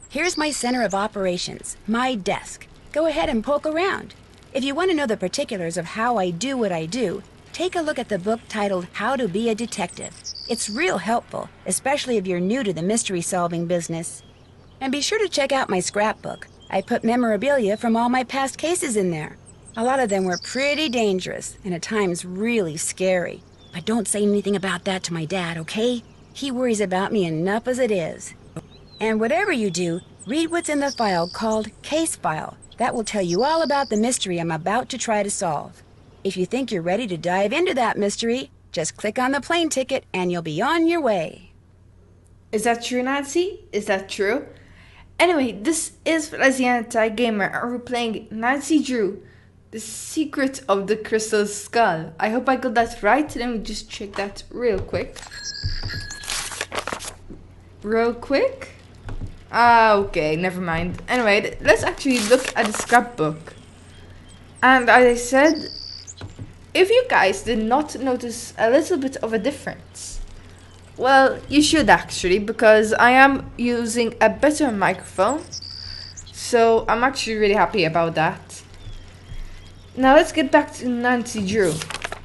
Here's my center of operations, my desk. Go ahead and poke around. If you want to know the particulars of how I do what I do, take a look at the book titled How to Be a Detective. It's real helpful, especially if you're new to the mystery-solving business. And be sure to check out my scrapbook. I put memorabilia from all my past cases in there. A lot of them were pretty dangerous, and at times really scary. But don't say anything about that to my dad, okay? He worries about me enough as it is. And whatever you do, read what's in the file called Case File. That will tell you all about the mystery I'm about to try to solve. If you think you're ready to dive into that mystery, just click on the plane ticket and you'll be on your way. Is that true, Nancy? Is that true? Anyway, this is Flaz Gamer, and we're playing Nancy Drew, The Secret of the Crystal Skull. I hope I got that right. Let me just check that real quick. Okay, never mind. Anyway, let's actually look at the scrapbook. And as I said, if you guys did not notice a little bit of a difference, well, you should actually, because I am using a better microphone. So I'm actually really happy about that. Now let's get back to Nancy Drew.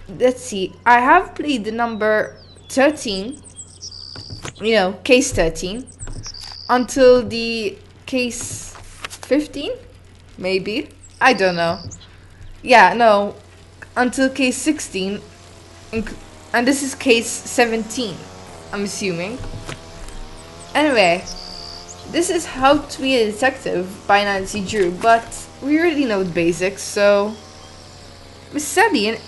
Let's see, I have played the number 13, case 13, until the case 15, maybe, I don't know. Yeah, no, until case 16, and this is case 17, I'm assuming. Anyway, this is How to Be a Detective by Nancy Drew, but we already know the basics, so miscellaneous.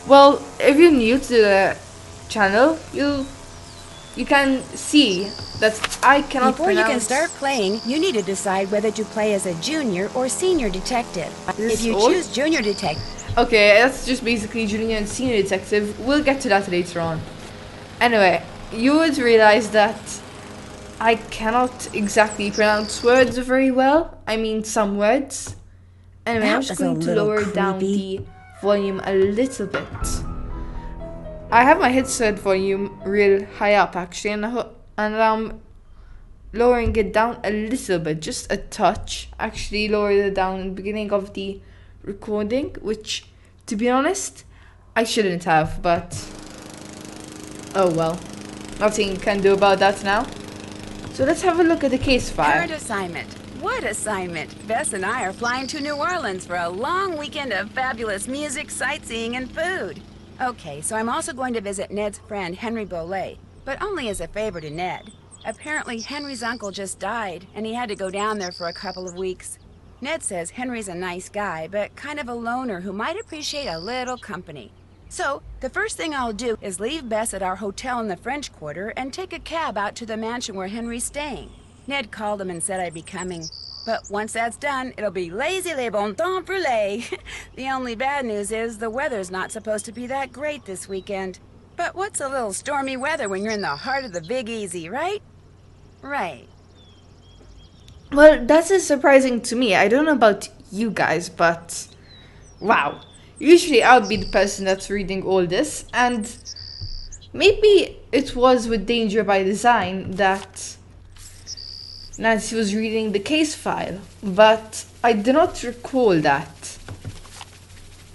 Well, if you're new to the channel, you can see that I cannot Before you can pronounce. start playing, you need to decide whether to play as a junior or senior detective. This If you old? choose junior detective, Okay, that's just basically junior and senior detective. We'll get to that later on. Anyway, you would realize that I cannot exactly pronounce words very well. I mean, some words. Anyway, That I'm just was a going to little lower down creepy. the volume a little bit. I have my headset volume real high up actually, and I'm lowering it down a little bit, just a touch. Actually, lowered it down in the beginning of the recording, which, to be honest, I shouldn't have, but oh well, nothing you can do about that now. So let's have a look at the case file. current assignment. What assignment? Bess and I are flying to New Orleans for a long weekend of fabulous music, sightseeing, and food. Okay, so I'm also going to visit Ned's friend Henry Bolet, but only as a favor to Ned. Apparently, Henry's uncle just died, and he had to go down there for a couple of weeks. Ned says Henry's a nice guy, but kind of a loner who might appreciate a little company. So, the first thing I'll do is leave Bess at our hotel in the French Quarter and take a cab out to the mansion where Henry's staying. Ned called him and said I'd be coming. But once that's done, it'll be lazy les bon temps brûlés. The only bad news is the weather's not supposed to be that great this weekend. But what's a little stormy weather when you're in the heart of the Big Easy, right? Right. Well, that is surprising to me. I don't know about you guys, but wow. Usually I'll be the person that's reading all this, and maybe it was with Danger by Design that Nancy was reading the case file, but I do not recall that.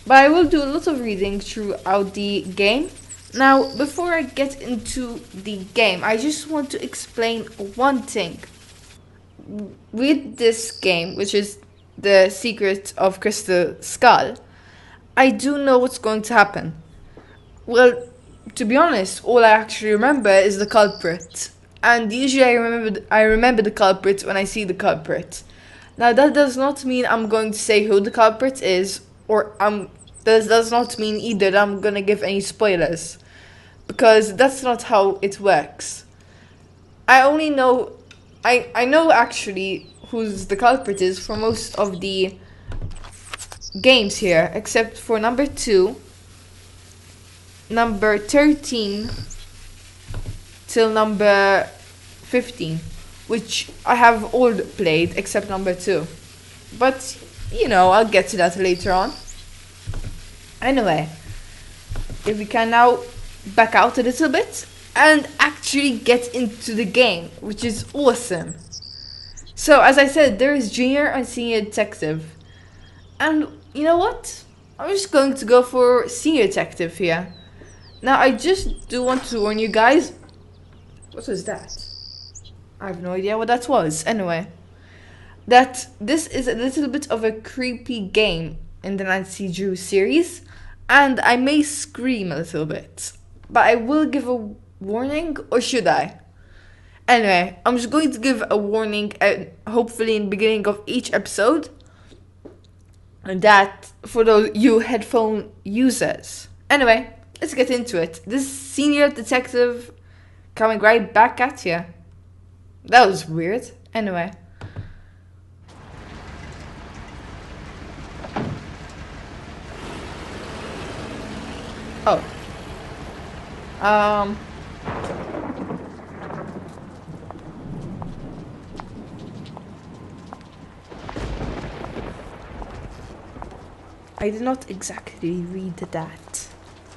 But I will do a lot of reading throughout the game. Now, before I get into the game, I just want to explain one thing. With this game, which is The Secret of Crystal Skull, I do know what's going to happen. Well, to be honest, all I actually remember is the culprit. And usually I remember the culprit when I see the culprit. Now that does not mean I'm going to say who the culprit is, or that does not mean either that I'm gonna give any spoilers, because that's not how it works. I only know, I know actually who's the culprit is for most of the games here, except for number 2, number 13 till number 15, which I have all played except number 2. But, I'll get to that later on. Anyway, if we can now back out a little bit and actually get into the game, which is awesome. So, as I said, there is junior and senior detective. And you know what? I'm just going to go for senior detective here. Now, I just do want to warn you guys. What was that? I have no idea what that was. Anyway, that this is a little bit of a creepy game in the Nancy Drew series. And I may scream a little bit. But I will give a warning, or should I? Anyway, I'm just going to give a warning, hopefully in the beginning of each episode, that for those you headphone users. Anyway, let's get into it. This senior detective coming right back at you. That was weird. Anyway. Oh. I did not exactly read that.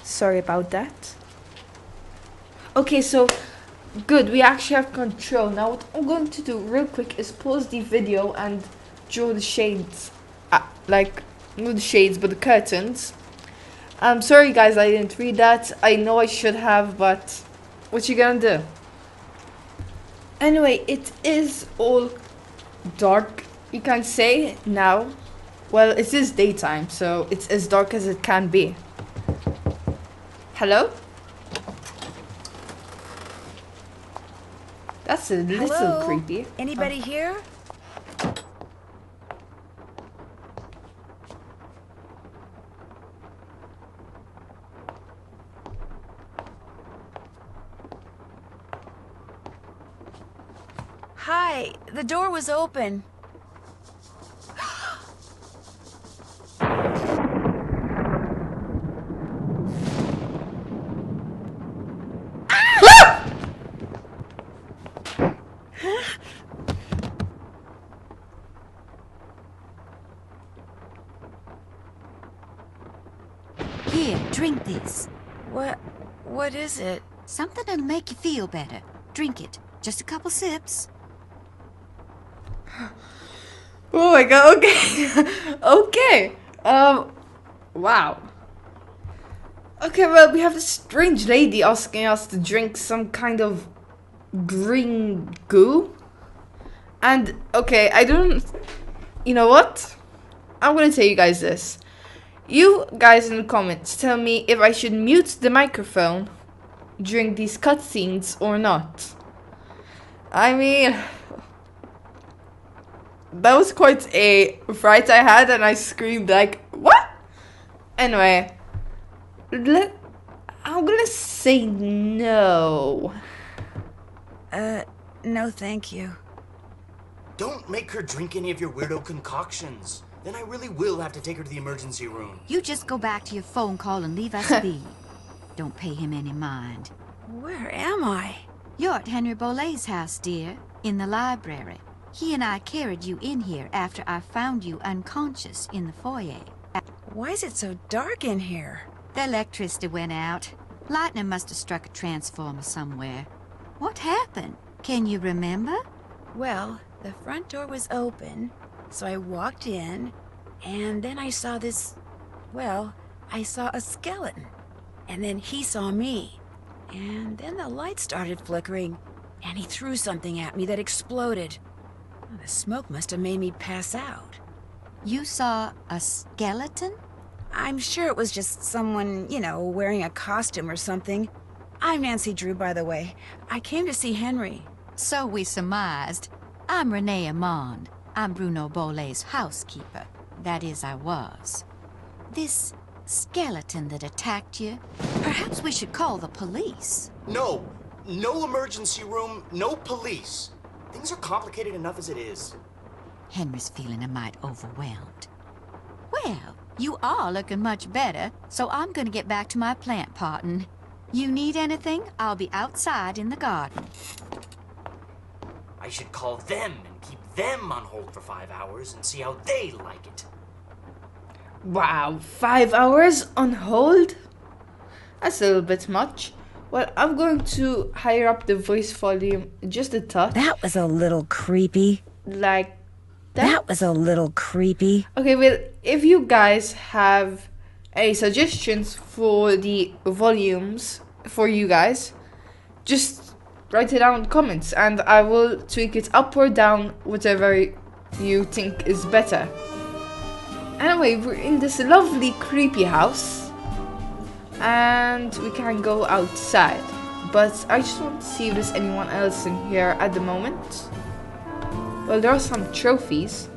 Sorry about that. Okay, so good, we actually have control. Now what I'm going to do real quick is pause the video and draw the shades. Like, not the shades, but the curtains. I'm sorry guys, I didn't read that. I know I should have, but what you gonna do? Anyway, it is all dark, you can say, now. Well, it is daytime, so it's as dark as it can be. Hello? That's a little creepy. Anybody here? Hi, the door was open. Here, drink this. What is it? Something that'll make you feel better. Drink it. Just a couple sips. Oh my god, okay. Okay. Wow. Okay, well, we have this strange lady asking us to drink some kind of green goo. And, okay, I don't... You know what? I'm gonna tell you guys this. You guys in the comments tell me if I should mute the microphone during these cutscenes or not. I mean... That was quite a fright I had, and I screamed like, what? Anyway, I'm gonna say no. No thank you. Don't make her drink any of your weirdo concoctions. Then I really will have to take her to the emergency room. You just go back to your phone call and leave us be. Don't pay him any mind. Where am I? You're at Henry Bolet's house, dear, in the library. He and I carried you in here after I found you unconscious in the foyer. Why is it so dark in here? The electricity went out. Lightning must have struck a transformer somewhere. What happened? Can you remember? Well, the front door was open, so I walked in, and then I saw this... Well, I saw a skeleton. And then he saw me. And then the light started flickering, and he threw something at me that exploded. The smoke must have made me pass out. You saw a skeleton? I'm sure it was just someone, you know, wearing a costume or something. I'm Nancy Drew, by the way. I came to see Henry. So we surmised. I'm Renee Amand. I'm Bruno Bolet's housekeeper. That is, I was. This skeleton that attacked you, perhaps we should call the police. No. No emergency room, no police. Things are complicated enough as it is. Henry's feeling a mite overwhelmed. Well, you are looking much better, so I'm gonna get back to my plant potting. You need anything? I'll be outside in the garden. I should call them and keep them on hold for 5 hours and see how they like it. Wow, 5 hours on hold? That's a little bit much. Well, I'm going to higher up the voice volume just a touch. That was a little creepy. Like that. That was a little creepy. Okay, well, if you guys have any suggestions for the volumes for you guys, just write it down in the comments and I will tweak it up or down, whatever you think is better. Anyway, we're in this lovely creepy house and we can go outside, but I just want to see if there's anyone else in here at the moment. Well, there are some trophies.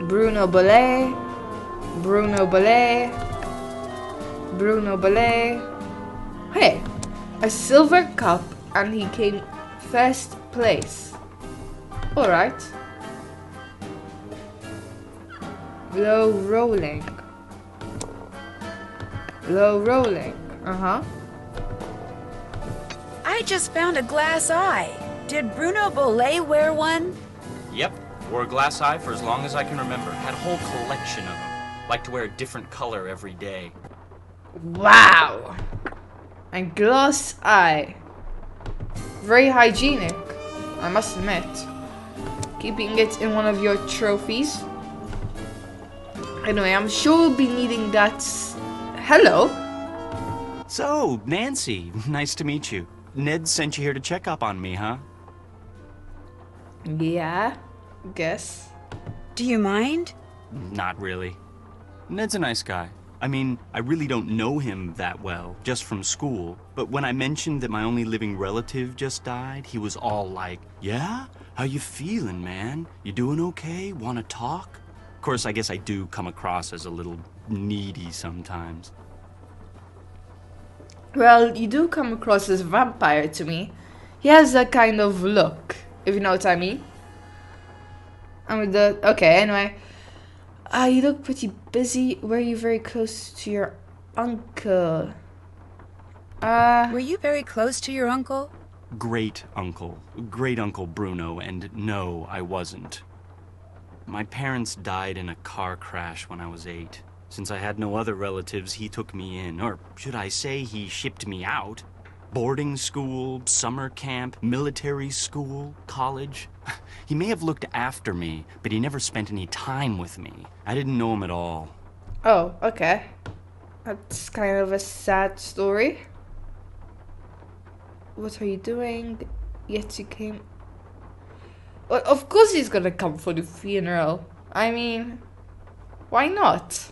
Bruno Bolet, Bruno Bolet, Bruno Bolet. Hey, a silver cup and he came first place. Alright. Low rolling. Low rolling. I just found a glass eye. Did Bruno Bolet wear one? Yep, wore a glass eye for as long as I can remember. Had a whole collection of them. Liked to wear a different color every day. Wow. A glass eye. Very hygienic, I must admit. Keeping it in one of your trophies. Anyway, I'm sure we'll be needing that. Hello. So, Nancy, nice to meet you. Ned sent you here to check up on me, huh? Yeah, guess. Do you mind? Not really. Ned's a nice guy. I mean, I really don't know him that well, just from school. But when I mentioned that my only living relative just died, he was all like, "Yeah? How you feeling, man? You doing okay? Wanna talk?" Of course, I guess I do come across as a little needy sometimes. Well, you do come across as a vampire to me. He has that kind of look, if you know what I mean. Okay, anyway. You look pretty busy. Were you very close to your uncle? Were you very close to your uncle? Great uncle Bruno, and no, I wasn't. My parents died in a car crash when I was 8. Since I had no other relatives, he took me in, or should I say he shipped me out. Boarding school, summer camp, military school, college. He may have looked after me, but he never spent any time with me. I didn't know him at all. Oh, okay. That's kind of a sad story. What are you doing? Yet you came... Well, of course he's gonna come for the funeral. I mean, why not?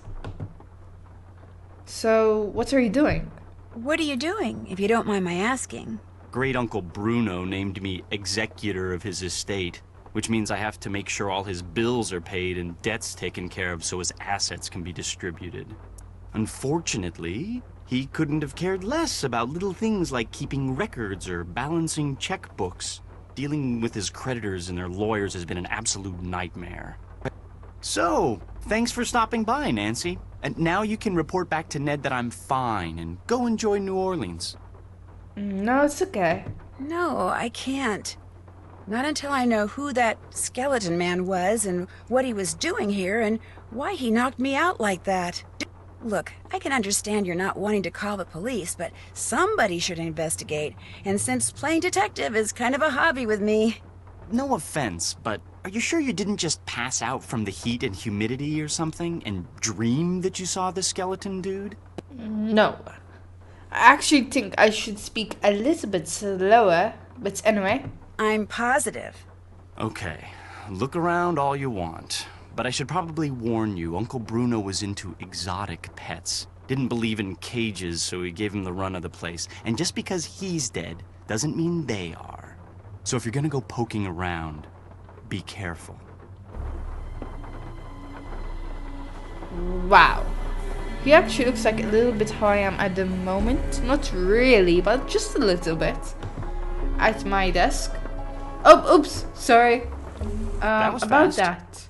So, what are you doing? What are you doing, if you don't mind my asking? Great Uncle Bruno named me executor of his estate, which means I have to make sure all his bills are paid and debts taken care of so his assets can be distributed. Unfortunately, he couldn't have cared less about little things like keeping records or balancing checkbooks. Dealing with his creditors and their lawyers has been an absolute nightmare. So, thanks for stopping by, Nancy. And now you can report back to Ned that I'm fine and go enjoy New Orleans. No, it's okay. No, I can't. Not until I know who that skeleton man was and what he was doing here and why he knocked me out like that. Look, I can understand you're not wanting to call the police, but somebody should investigate. And since playing detective is kind of a hobby with me... No offense, but are you sure you didn't just pass out from the heat and humidity or something and dream that you saw the skeleton dude? No. I actually think I should speak a little bit slower, but anyway. I'm positive. Okay, look around all you want. But I should probably warn you, Uncle Bruno was into exotic pets. Didn't believe in cages, so he gave him the run of the place. And just because he's dead doesn't mean they are. So if you're gonna go poking around, be careful. Wow. He actually looks like a little bit how I am at the moment. Not really, but just a little bit. At my desk. Oh, oops, sorry. That was about fast. that.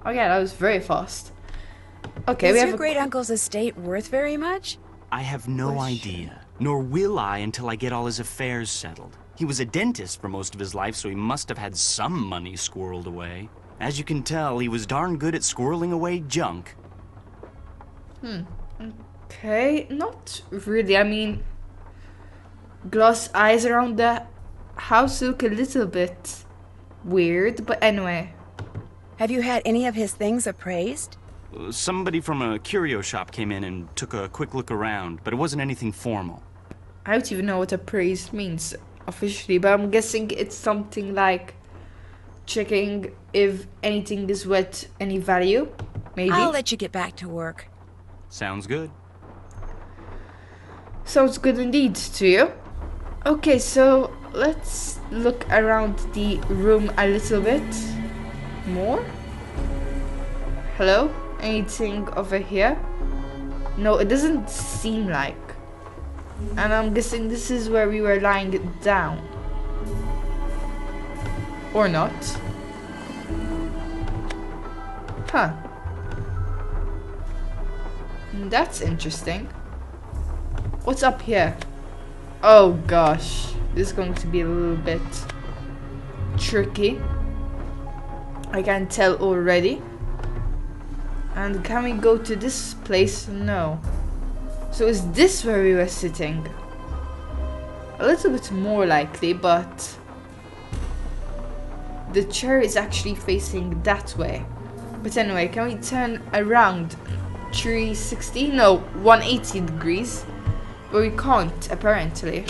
Oh yeah, that was very fast. Okay, Is we have your great-uncle's estate worth very much? I have no idea, nor will I until I get all his affairs settled. He was a dentist for most of his life, so he must have had some money squirreled away. As you can tell, he was darn good at squirreling away junk. Okay, not really. I mean, glass eyes around the house look a little bit weird, but anyway. Have you had any of his things appraised? Somebody from a curio shop came in and took a quick look around, but it wasn't anything formal. I don't even know what appraised means officially, but I'm guessing it's something like checking if anything is worth any value, maybe. I'll let you get back to work. Sounds good. Sounds good indeed to you. Okay, so let's look around the room a little bit more. Hello? Anything over here? No, it doesn't seem like. And I'm guessing this is where we were lying down. Or not. Huh. That's interesting. What's up here? Oh gosh. This is going to be a little bit tricky. I can tell already. And can we go to this place? No. So is this where we were sitting? A little bit more likely, but the chair is actually facing that way. But anyway, can we turn around 360? No, 180 degrees. But we can't, apparently.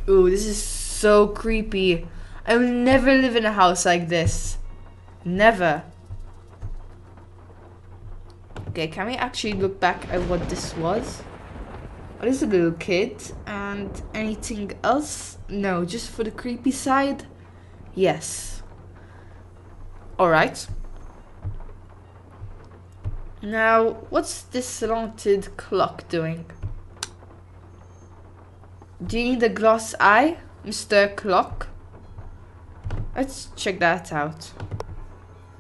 Ooh, this is so creepy. I will never live in a house like this. Never. Okay, can we actually look back at what this was? Oh, this is a little kid. And anything else? No, just for the creepy side? Yes. Alright. Now, what's this slanted clock doing? Do you need a glass eye, Mr. Clock? Let's check that out.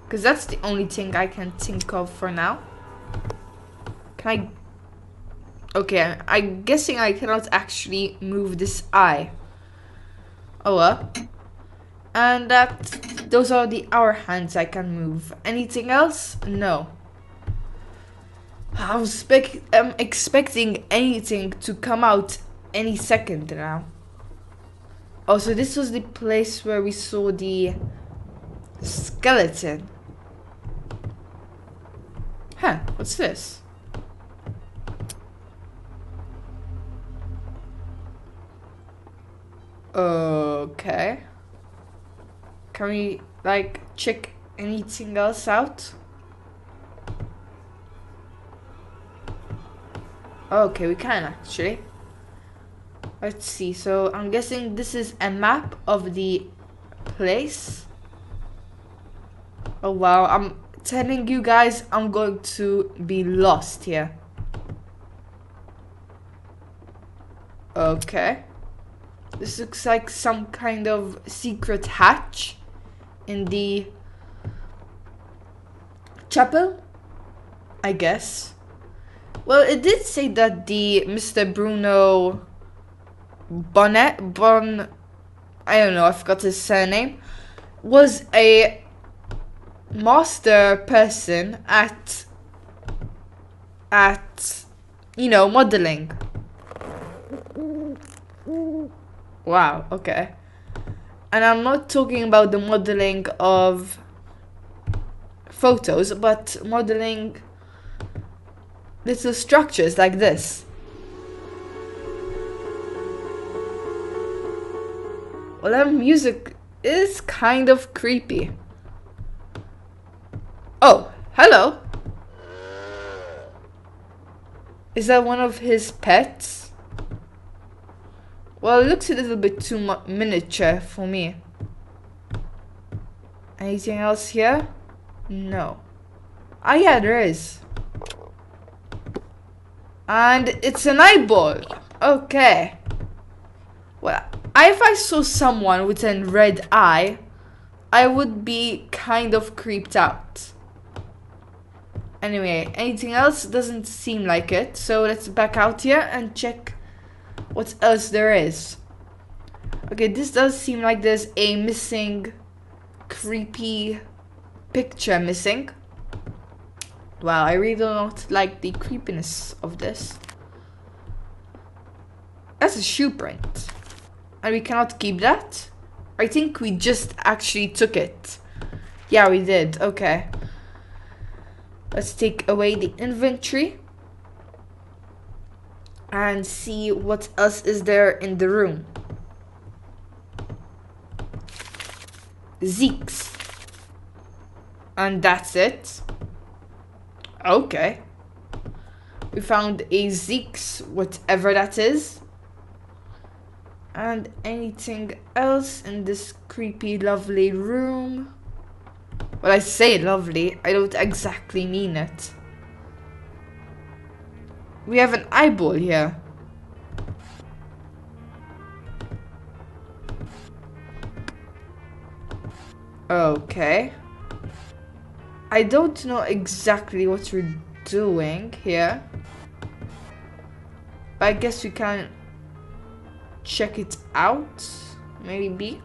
Because that's the only thing I can think of for now. Can I... Okay, I'm guessing I cannot actually move this eye. Oh well. And those are the hour hands I can move. Anything else? No. I'm expecting anything to come out any second now. Oh, so this was the place where we saw the skeleton. Huh, what's this? Okay. Can we, like, check anything else out? Okay, we can actually. Let's see. So I'm guessing this is a map of the place. Oh wow, I'm telling you guys, I'm going to be lost here. Okay. This looks like some kind of secret hatch in the chapel, I guess. Well, it did say that the Mr. Bruno Bolet, I don't know, I forgot his surname, was a master person at you know, modeling. Wow, okay. And I'm not talking about the modeling of photos, but modeling little structures like this. Well, that music is kind of creepy. Oh, hello. Is that one of his pets? Well, it looks a little bit too miniature for me. Anything else here? No. Ah, yeah, there is. And it's an eyeball. Okay. Well, if I saw someone with a red eye, I would be kind of creeped out. Anyway, anything else? Doesn't seem like it. So let's back out here and check what else there is. Okay, this does seem like there's a missing, creepy picture missing. Wow, I really do not like the creepiness of this. That's a shoe print. And we cannot keep that? I think we just actually took it. Yeah, we did. Okay. Let's take away the inventory. And see what else is there in the room. Zeeks. And that's it. Okay. We found a Zeeks, whatever that is. And anything else in this creepy, lovely room? Well, I say lovely, I don't exactly mean it. We have an eyeball here. Okay. I don't know exactly what we're doing here. But I guess we can check it out, maybe.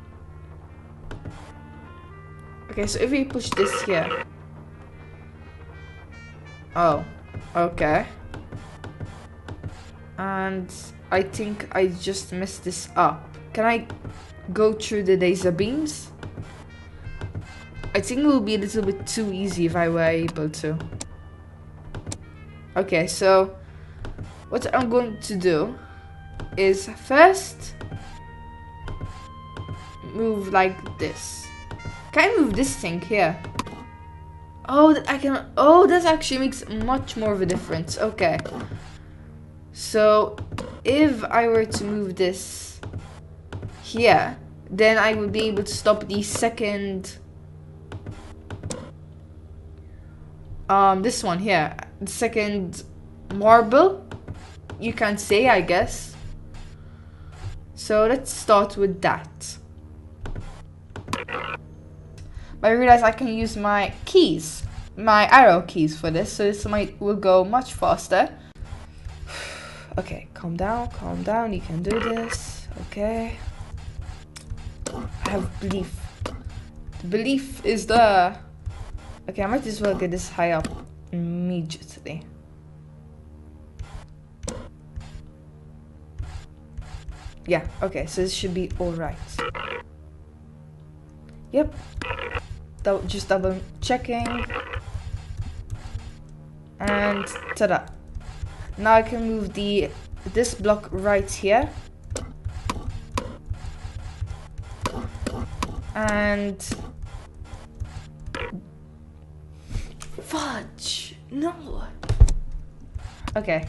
Okay, so if we push this here. Oh, okay. And I think I just messed this up. Can I go through the laser beams? I think it will be a little bit too easy if I were able to. Okay, so what I'm going to do is first move like this. Can I move this thing here? Oh, that I can. Oh, that actually makes much more of a difference. Okay. So if I were to move this here, then I would be able to stop the second. This one here, the second marble. You can say, I guess. So let's start with that. But I realize I can use my keys, my arrow keys for this, so this will go much faster. Okay, calm down, you can do this. Okay. I have belief. The belief is there. Okay, I might as well get this high up immediately. Yeah, okay, so this should be alright. Yep. Just double checking. And ta-da. Now I can move this block right here. And fudge. No. Okay.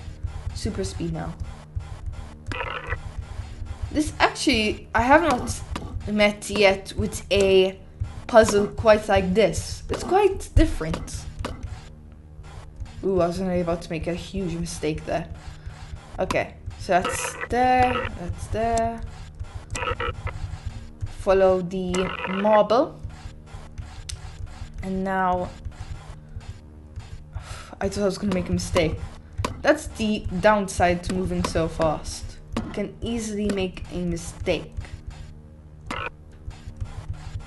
Super speed now. This actually, I have not met yet with a puzzle quite like this. It's quite different. Ooh, I was only about to make a huge mistake there. Okay, so that's there, that's there. Follow the marble. And now, I thought I was gonna make a mistake. That's the downside to moving so fast. You can easily make a mistake.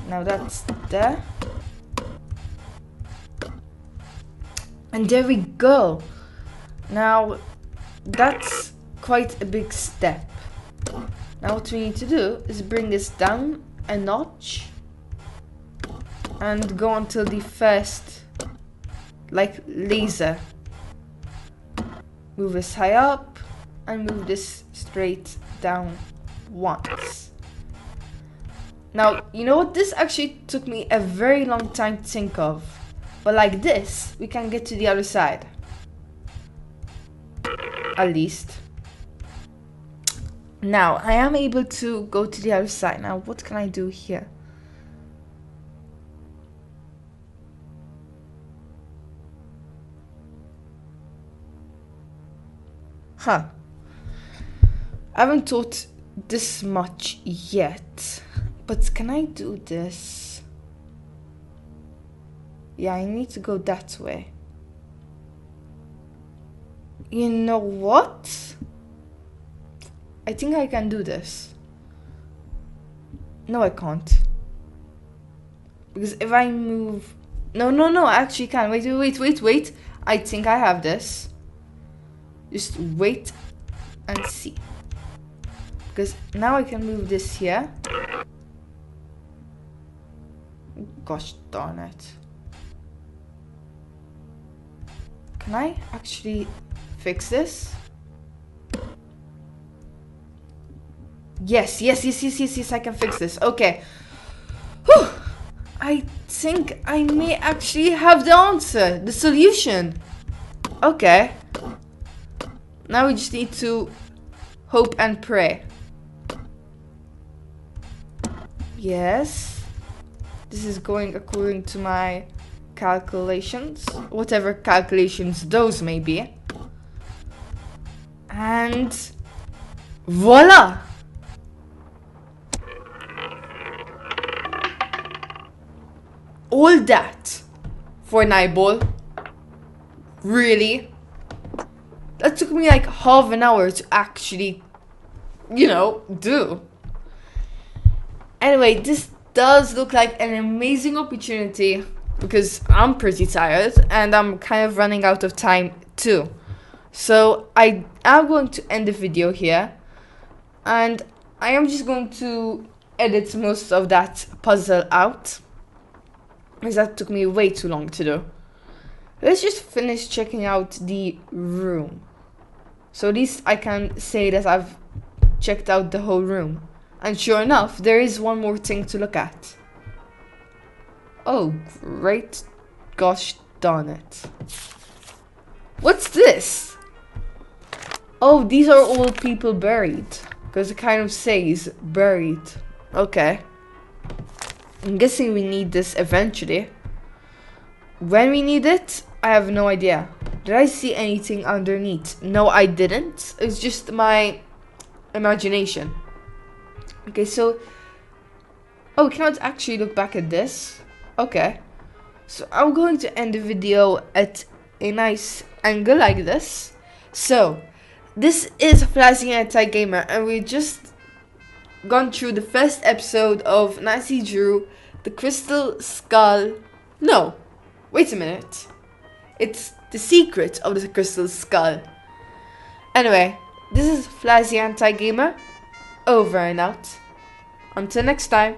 Now that's there. And there we go. Now that's quite a big step. Now what we need to do is bring this down a notch and go until the first, like, laser. Move this high up and move this straight down once. Now, you know what? This actually took me a very long time to think of. But like this, we can get to the other side. At least. Now, I am able to go to the other side. Now, what can I do here? Huh. I haven't thought this much yet. But can I do this? Yeah, I need to go that way. You know what? I think I can do this. No, I can't. Because if I move... No, I actually can. Wait. I think I have this. Just wait and see. Because now I can move this here. Gosh darn it. Can I actually fix this? Yes, I can fix this. Okay. Whew. I think I may actually have the answer, the solution. Okay. Now we just need to hope and pray. Yes. This is going according to my calculations. Whatever calculations those may be. And voila! All that for an eyeball? Really? That took me like half an hour to actually, you know, do. Anyway, this does look like an amazing opportunity because I'm pretty tired and I'm kind of running out of time too. So I am going to end the video here and I am just going to edit most of that puzzle out because that took me way too long to do. Let's just finish checking out the room. So at least I can say that I've checked out the whole room. And sure enough, there is one more thing to look at. Oh, great gosh darn it. What's this? Oh, these are all people buried. Because it kind of says buried. Okay. I'm guessing we need this eventually. When we need it, I have no idea. Did I see anything underneath? No, I didn't. It's just my imagination. Okay, so... Oh, we cannot actually look back at this. Okay. So I'm going to end the video at a nice angle like this. So, this is Flaz Anti-Gamer, and we just gone through the first episode of Nancy Drew, the Crystal Skull. No, wait a minute. It's the secret of the Crystal Skull. Anyway, this is Flaz Anti-Gamer. Over and out. Until next time.